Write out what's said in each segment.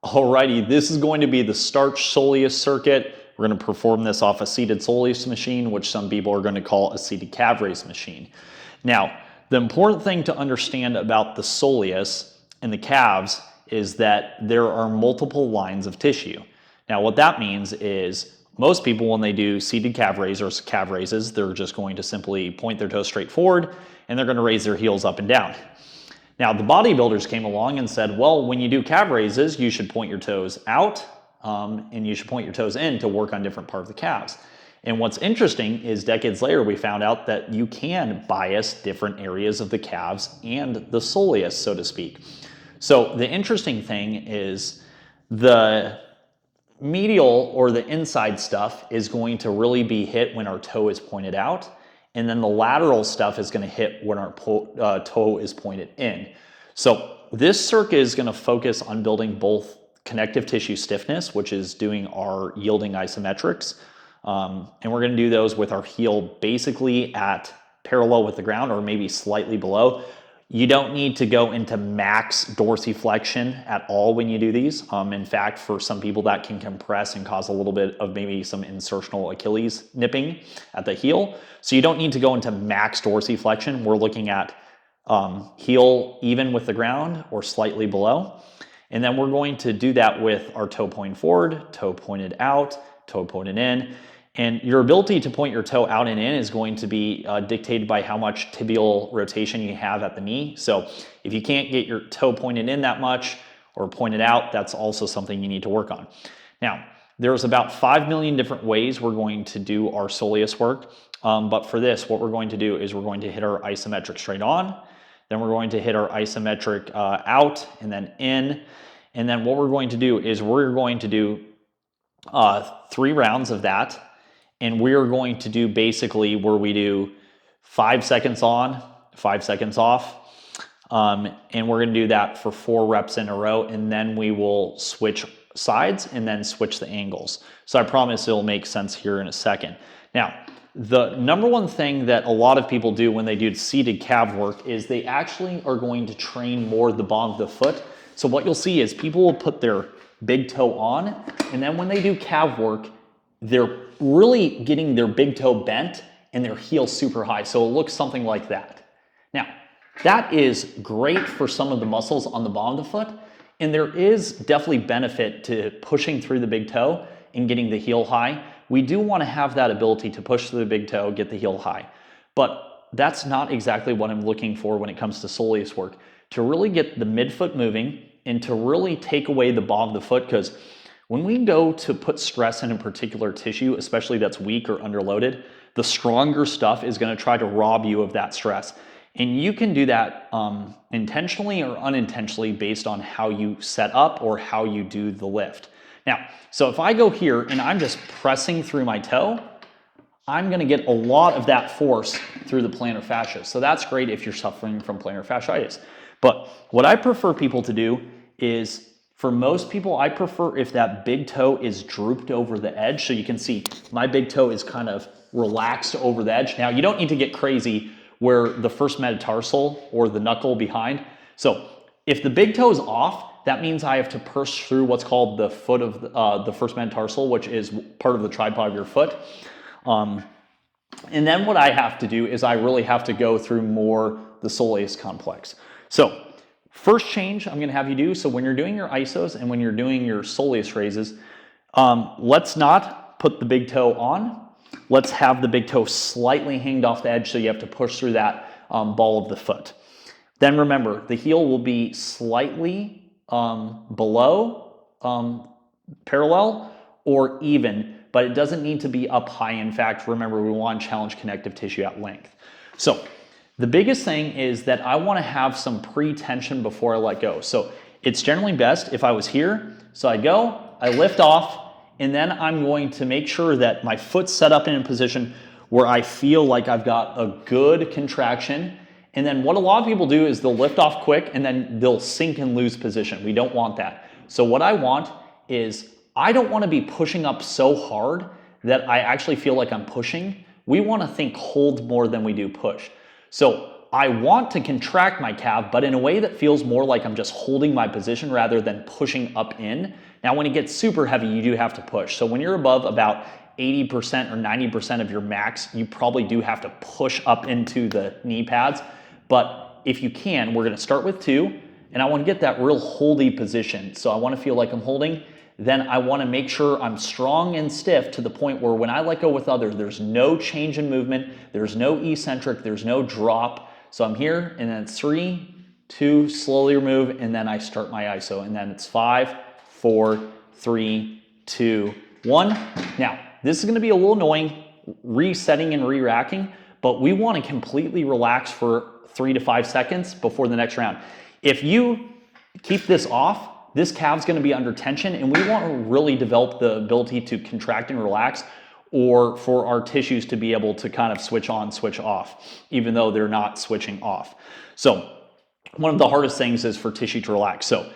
Alrighty, this is going to be the Starch Soleus circuit. We're going to perform this off a seated Soleus machine, which some people are going to call a seated calf raise machine. Now, the important thing to understand about the Soleus and the calves is that there are multiple lines of tissue. Now, what that means is most people, when they do seated calf raises, they're just going to simply point their toes straight forward and they're going to raise their heels up and down. Now, the bodybuilders came along and said, well, when you do calf raises, you should point your toes out and you should point your toes in to work on different parts of the calves. And what's interesting is decades later, we found out that you can bias different areas of the calves and the soleus, so to speak. So the interesting thing is the medial or the inside stuff is going to really be hit when our toe is pointed out. And then the lateral stuff is going to hit when our toe is pointed in. So this circuit is going to focus on building both connective tissue stiffness, which is doing our yielding isometrics. And we're going to do those with our heel basically at parallel with the ground or maybe slightly below. You don't need to go into max dorsiflexion at all when you do these. In fact, for some people that can compress and cause a little bit of maybe some insertional Achilles nipping at the heel. So you don't need to go into max dorsiflexion. We're looking at heel even with the ground or slightly below. And then we're going to do that with our toe pointing forward, toe pointed out, toe pointed in. And your ability to point your toe out and in is going to be dictated by how much tibial rotation you have at the knee. So if you can't get your toe pointed in that much or pointed out, that's also something you need to work on. Now, there's about 5 million different ways we're going to do our soleus work. But for this, what we're going to do is we're going to hit our isometric straight on. Then we're going to hit our isometric out and then in. And then what we're going to do is we're going to do 3 rounds of that. And we're going to do basically where we do 5 seconds on, 5 seconds off. And we're going to do that for 4 reps in a row. And then we will switch sides and then switch the angles. So I promise it'll make sense here in a second. Now, the number one thing that a lot of people do when they do seated calf work is they actually are going to train more the bottom of the foot. So what you'll see is people will put their big toe on, and then when they do calf work, they're really getting their big toe bent and their heel super high. So it looks something like that. Now, that is great for some of the muscles on the bottom of the foot. And there is definitely benefit to pushing through the big toe and getting the heel high. We do want to have that ability to push through the big toe, get the heel high. But that's not exactly what I'm looking for when it comes to soleus work. To really get the midfoot moving and to really take away the bottom of the foot, because when we go to put stress in a particular tissue, especially that's weak or underloaded, the stronger stuff is going to try to rob you of that stress. And you can do that intentionally or unintentionally based on how you set up or how you do the lift. Now, so if I go here and I'm just pressing through my toe, I'm going to get a lot of that force through the plantar fascia. So that's great if you're suffering from plantar fasciitis. But what I prefer people to do is, for most people, I prefer if that big toe is drooped over the edge. So you can see my big toe is kind of relaxed over the edge. Now, you don't need to get crazy where the first metatarsal or the knuckle behind. So if the big toe is off, that means I have to push through what's called the foot of the first metatarsal, which is part of the tripod of your foot. And then what I have to do is I really have to go through more the soleus complex. So first change I'm going to have you do, so when you're doing your isos and when you're doing your soleus raises, let's not put the big toe on. Let's have the big toe slightly hanged off the edge, so you have to push through that ball of the foot. Then remember, the heel will be slightly below parallel or even, but it doesn't need to be up high. In fact, remember, we want to challenge connective tissue at length. So the biggest thing is that I want to have some pre-tension before I let go. So it's generally best if I was here. So I go, I lift off, and then I'm going to make sure that my foot's set up in a position where I feel like I've got a good contraction. And then what a lot of people do is they'll lift off quick and then they'll sink and lose position. We don't want that. So what I want is, I don't want to be pushing up so hard that I actually feel like I'm pushing. We want to think hold more than we do push. So I want to contract my calf, but in a way that feels more like I'm just holding my position rather than pushing up in. Now, when it gets super heavy, you do have to push. So when you're above about 80% or 90% of your max, you probably do have to push up into the knee pads. But if you can, we're gonna start with 2, and I wanna get that real holdy position. So I wanna feel like I'm holding. Then I wanna make sure I'm strong and stiff to the point where when I let go with others, there's no change in movement, there's no eccentric, there's no drop. So I'm here, and then it's 3, 2, slowly remove, and then I start my ISO, and then it's 5, 4, 3, 2, 1. Now, this is gonna be a little annoying, resetting and re-racking, but we wanna completely relax for 3 to 5 seconds before the next round. If you keep this off, this calf's gonna be under tension, and we wanna really develop the ability to contract and relax, or for our tissues to be able to kind of switch on, switch off, even though they're not switching off. So one of the hardest things is for tissue to relax. So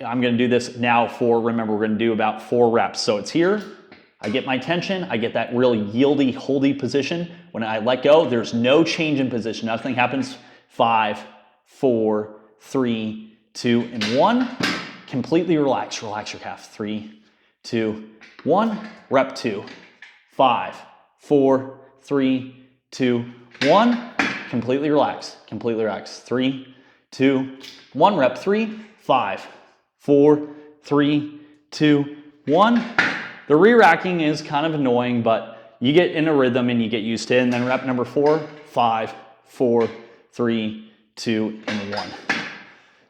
I'm gonna do this now for, remember, we're gonna do about 4 reps. So it's here, I get my tension, I get that really yieldy, holdy position. When I let go, there's no change in position, nothing happens. 5, 4, 3, 2, and 1. Completely relax, relax your calf. 3, 2, 1, rep 2. 5, 4, 3, 2, 1. Completely relax, completely relax. 3, 2, 1, rep 3, 5, 4, 3, 2, 1. The re-racking is kind of annoying, but you get in a rhythm and you get used to it. And then rep number 4, 5, 4, 3, 2, and 1.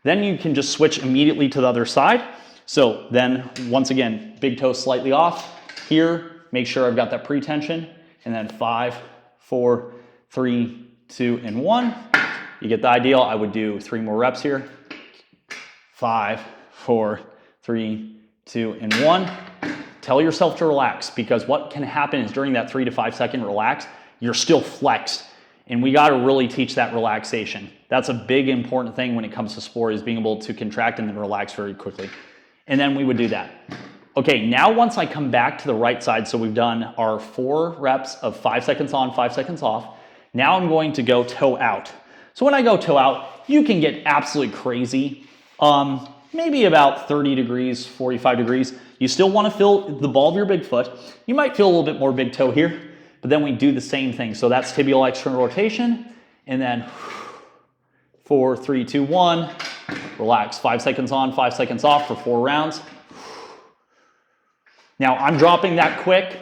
Then you can just switch immediately to the other side. So then, once again, big toe slightly off. Here, make sure I've got that pre-tension. And then 5, 4, 3, 2, and 1. You get the ideal. I would do 3 more reps here. 5, 4, 3, 2, and 1. Tell yourself to relax, because what can happen is during that 3 to 5 second relax, you're still flexed. And we got to really teach that relaxation. That's a big important thing when it comes to sport, is being able to contract and then relax very quickly. And then we would do that. Okay, now once I come back to the right side, so we've done our 4 reps of 5 seconds on, 5 seconds off. Now I'm going to go toe out. So when I go toe out, you can get absolutely crazy. Maybe about 30 degrees, 45 degrees. You still want to feel the ball of your big foot. You might feel a little bit more big toe here, but then we do the same thing. So that's tibial external rotation, and then 4, 3, 2, 1. Relax, 5 seconds on, 5 seconds off for 4 rounds. Now I'm dropping that quick.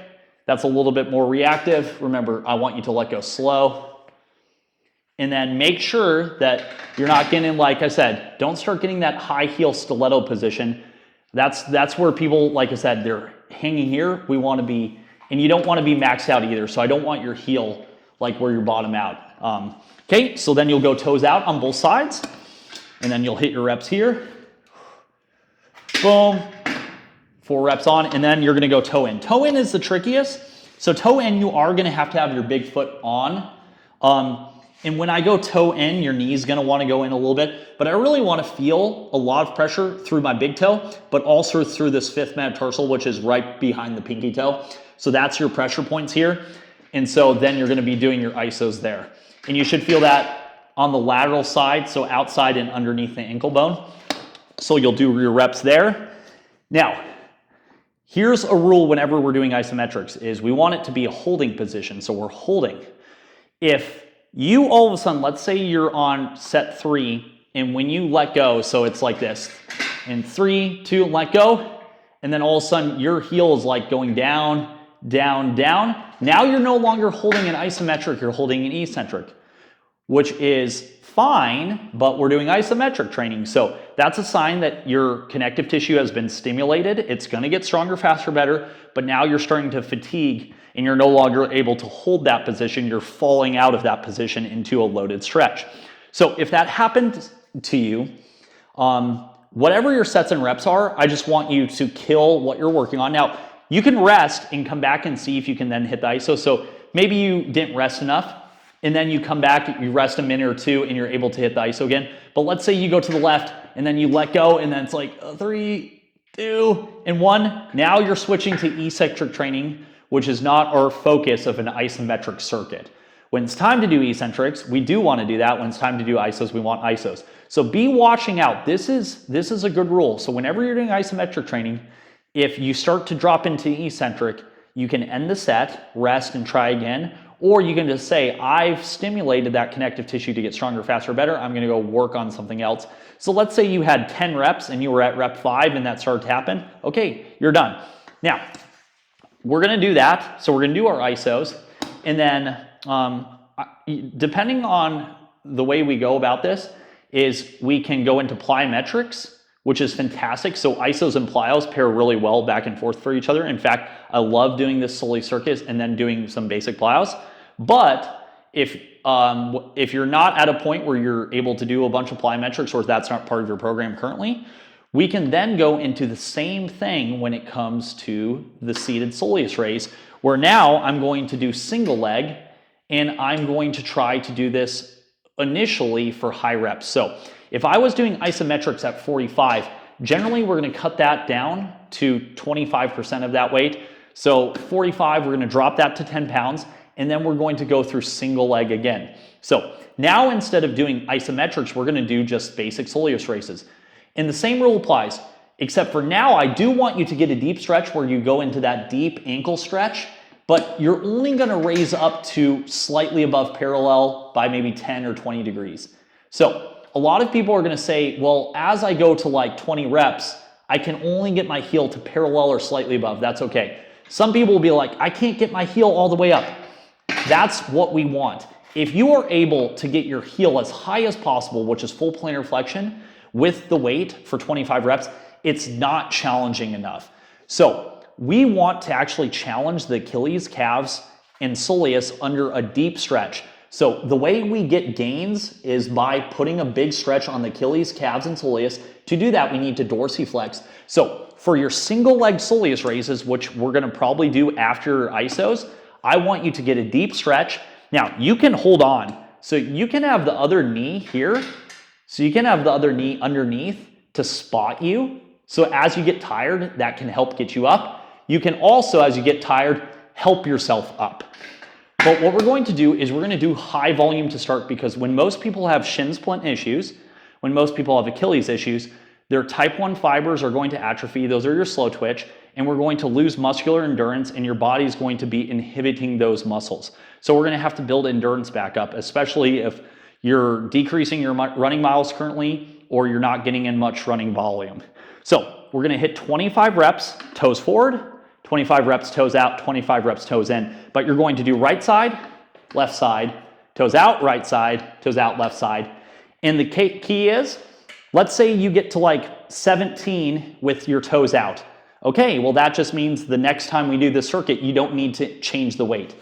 That's a little bit more reactive. Remember, I want you to let go slow. And then make sure that you're not getting, like I said, don't start getting that high heel stiletto position. That's where people, like I said, they're hanging here. We want to be, and you don't want to be maxed out either. So I don't want your heel like where you're bottom out. Okay, so then you'll go toes out on both sides, and then you'll hit your reps here. Boom. 4 reps on, and then you're going to go toe in. Toe in is the trickiest. So toe in, you are going to have your big foot on. And when I go toe in, your knee's going to want to go in a little bit, but I really want to feel a lot of pressure through my big toe, but also through this 5th metatarsal, which is right behind the pinky toe. So that's your pressure points here. And so then you're going to be doing your isos there. And you should feel that on the lateral side, so outside and underneath the ankle bone. So you'll do your reps there. Now, here's a rule whenever we're doing isometrics, is we want it to be a holding position. So we're holding. If you all of a sudden, let's say you're on set 3, and when you let go, so it's like this, and 3, 2, let go, and then all of a sudden your heel is like going down, down, down. Now you're no longer holding an isometric, you're holding an eccentric, which is fine, but we're doing isometric training. So that's a sign that your connective tissue has been stimulated. It's going to get stronger, faster, better, but now you're starting to fatigue and you're no longer able to hold that position. You're falling out of that position into a loaded stretch. So if that happened to you, whatever your sets and reps are, I just want you to kill what you're working on. Now, you can rest and come back and see if you can then hit the ISO. So maybe you didn't rest enough, and then you come back, you rest a minute or 2, and you're able to hit the ISO again. But let's say you go to the left, and then you let go, and then it's like 3, 2, and 1. Now you're switching to eccentric training, which is not our focus of an isometric circuit. When it's time to do eccentrics, we do want to do that. When it's time to do isos, we want isos. So be watching out. This is a good rule. So whenever you're doing isometric training, if you start to drop into eccentric, you can end the set, rest, and try again. Or you can just say, I've stimulated that connective tissue to get stronger, faster, better. I'm going to go work on something else. So let's say you had 10 reps and you were at rep 5 and that started to happen. Okay, you're done. Now, we're going to do that. So we're going to do our isos. And then depending on the way we go about this is we can go into plyometrics, which is fantastic. So isos and plyos pair really well back and forth for each other. In fact, I love doing this Soleus circuit and then doing some basic plyos. But if you're not at a point where you're able to do a bunch of plyometrics, or if that's not part of your program currently, we can then go into the same thing when it comes to the seated Soleus raise, where now I'm going to do single leg, and I'm going to try to do this initially for high reps. So if I was doing isometrics at 45, generally we're going to cut that down to 25% of that weight. So 45, we're going to drop that to 10 pounds, and then we're going to go through single leg again. So now instead of doing isometrics, we're going to do just basic Soleus races. And the same rule applies, except for now I do want you to get a deep stretch where you go into that deep ankle stretch, but you're only going to raise up to slightly above parallel by maybe 10 or 20 degrees. So a lot of people are going to say, well, as I go to like 20 reps, I can only get my heel to parallel or slightly above. That's okay. Some people will be like, I can't get my heel all the way up. That's what we want. If you are able to get your heel as high as possible, which is full plantar flexion, with the weight for 25 reps, it's not challenging enough. So we want to actually challenge the Achilles, calves, and soleus under a deep stretch. So the way we get gains is by putting a big stretch on the Achilles, calves, and soleus. To do that, we need to dorsiflex. So for your single leg soleus raises, which we're going to probably do after isos, I want you to get a deep stretch. Now, you can hold on. So you can have the other knee here. So you can have the other knee underneath to spot you. So as you get tired, that can help get you up. You can also, as you get tired, help yourself up. But what we're going to do is we're going to do high volume to start, because when most people have shin splint issues, when most people have Achilles issues, their type 1 fibers are going to atrophy. Those are your slow twitch, and we're going to lose muscular endurance, and your body's going to be inhibiting those muscles. So we're going to have to build endurance back up, especially if you're decreasing your running miles currently, or you're not getting in much running volume. So we're going to hit 25 reps, toes forward, 25 reps, toes out, 25 reps, toes in. But you're going to do right side, toes out, right side, toes out, left side. And the key is, let's say you get to like 17 with your toes out. Okay, well that just means the next time we do this circuit, you don't need to change the weight.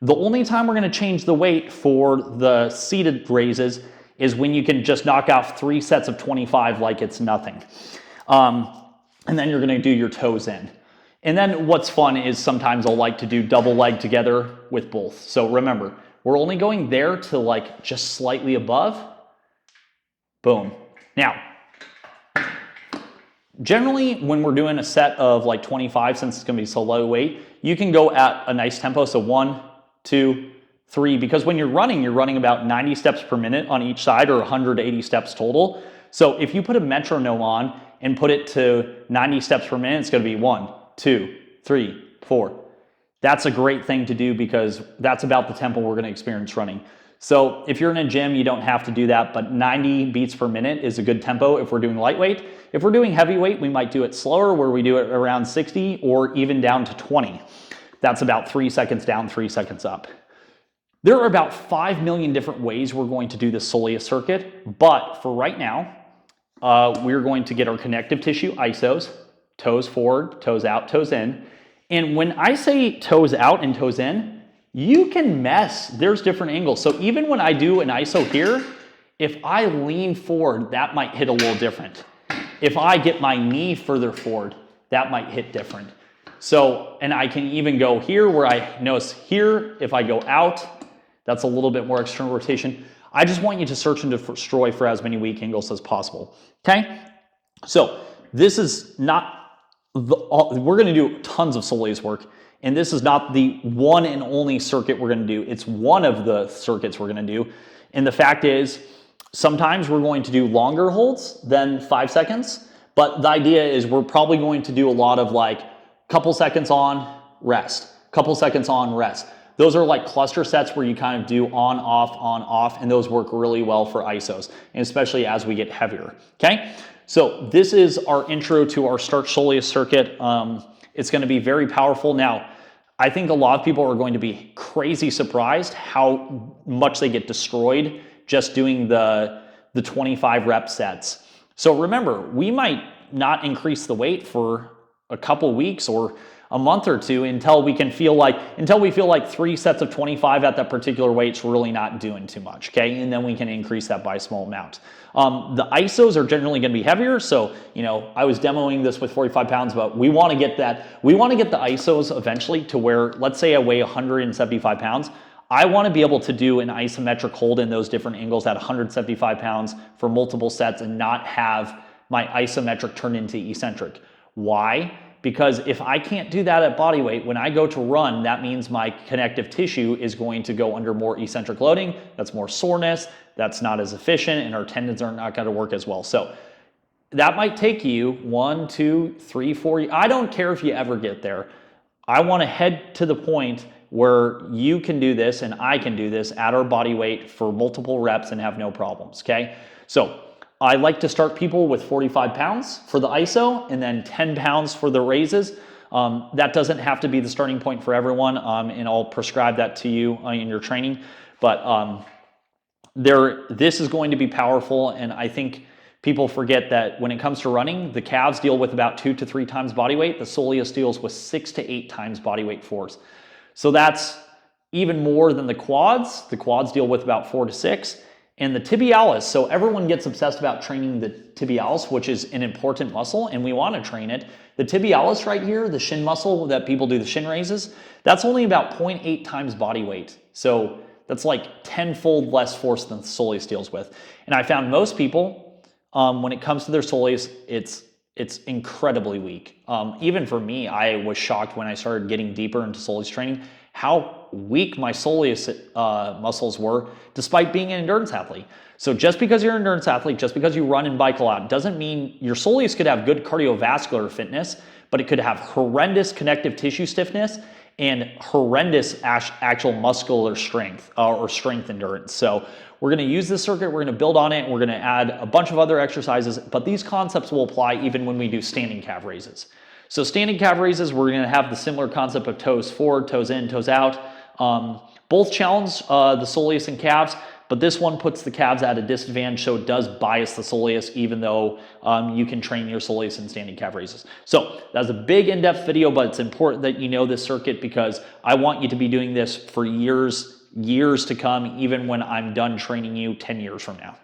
The only time we're going to change the weight for the seated raises is when you can just knock out 3 sets of 25 like it's nothing. And then you're going to do your toes in. And then what's fun is sometimes I'll like to do double leg together with both. So remember, we're only going there to like just slightly above. Boom. Now, generally when we're doing a set of like 25, since it's going to be so low weight, you can go at a nice tempo. So 1, 2, 3, because when you're running about 90 steps per minute on each side, or 180 steps total. So if you put a metronome on and put it to 90 steps per minute, it's going to be 1, 2, 3, 4. That's a great thing to do, because that's about the tempo we're going to experience running. So if you're in a gym, you don't have to do that, but 90 beats per minute is a good tempo if we're doing lightweight. If we're doing heavyweight, we might do it slower, where we do it around 60 or even down to 20. That's about 3 seconds down, 3 seconds up. There are about 5 million different ways we're going to do the Soleus circuit, but for right now, we're going to get our connective tissue isos, toes forward, toes out, toes in. And when I say toes out and toes in, you can mess. There's different angles. So even when I do an iso here, if I lean forward, that might hit a little different. If I get my knee further forward, that might hit different. So, and I can even go here where I notice here, if I go out, that's a little bit more external rotation. I just want you to search and destroy for as many weak angles as possible. Okay? So this is not, we're going to do tons of Soleus work. And this is not the one and only circuit we're going to do. It's one of the circuits we're going to do. And the fact is, sometimes we're going to do longer holds than 5 seconds, but the idea is we're probably going to do a lot of like couple seconds on, rest, couple seconds on, rest. Those are like cluster sets where you kind of do on, off, and those work really well for isos, and especially as we get heavier, okay? So this is our intro to our Starch Soleus circuit. It's going to be very powerful. Now, I think a lot of people are going to be crazy surprised how much they get destroyed just doing the 25 rep sets. So remember, we might not increase the weight for a couple weeks or a month or two until we feel like 3 sets of 25 at that particular weight's really not doing too much, okay? And then we can increase that by a small amount. The isos are generally going to be heavier, so I was demoing this with 45 pounds, but we want to get the isos eventually to where, let's say I weigh 175 pounds, I want to be able to do an isometric hold in those different angles at 175 pounds for multiple sets and not have my isometric turn into eccentric. Why? Because if I can't do that at body weight, when I go to run, that means my connective tissue is going to go under more eccentric loading. That's more soreness. That's not as efficient, and our tendons are not going to work as well. So that might take you 1, 2, 3, 4. I don't care if you ever get there. I want to head to the point where you can do this and I can do this at our body weight for multiple reps and have no problems, okay? So I like to start people with 45 pounds for the iso and then 10 pounds for the raises. That doesn't have to be the starting point for everyone, and I'll prescribe that to you in your training. But this is going to be powerful, and I think people forget that when it comes to running, the calves deal with about 2 to 3 times body weight. The soleus deals with 6 to 8 times body weight force. So that's even more than the quads. The quads deal with about 4 to 6. And the tibialis, so everyone gets obsessed about training the tibialis, which is an important muscle, and we want to train it. The tibialis right here, the shin muscle that people do the shin raises, that's only about 0.8 times body weight. So that's like 10-fold less force than the soleus deals with. And I found most people, when it comes to their soleus, it's incredibly weak. Even for me, I was shocked when I started getting deeper into soleus training, how weak my soleus muscles were despite being an endurance athlete. So just because you're an endurance athlete, just because you run and bike a lot, doesn't mean your soleus could have good cardiovascular fitness, but it could have horrendous connective tissue stiffness and horrendous actual muscular strength or strength endurance. So we're going to use this circuit, we're going to build on it, we're going to add a bunch of other exercises, but these concepts will apply even when we do standing calf raises. So standing calf raises, we're going to have the similar concept of toes forward, toes in, toes out. Both challenge the soleus and calves, but this one puts the calves at a disadvantage, so it does bias the soleus, even though you can train your soleus in standing calf raises. So that's a big in-depth video, but it's important that you know this circuit because I want you to be doing this for years to come, even when I'm done training you 10 years from now.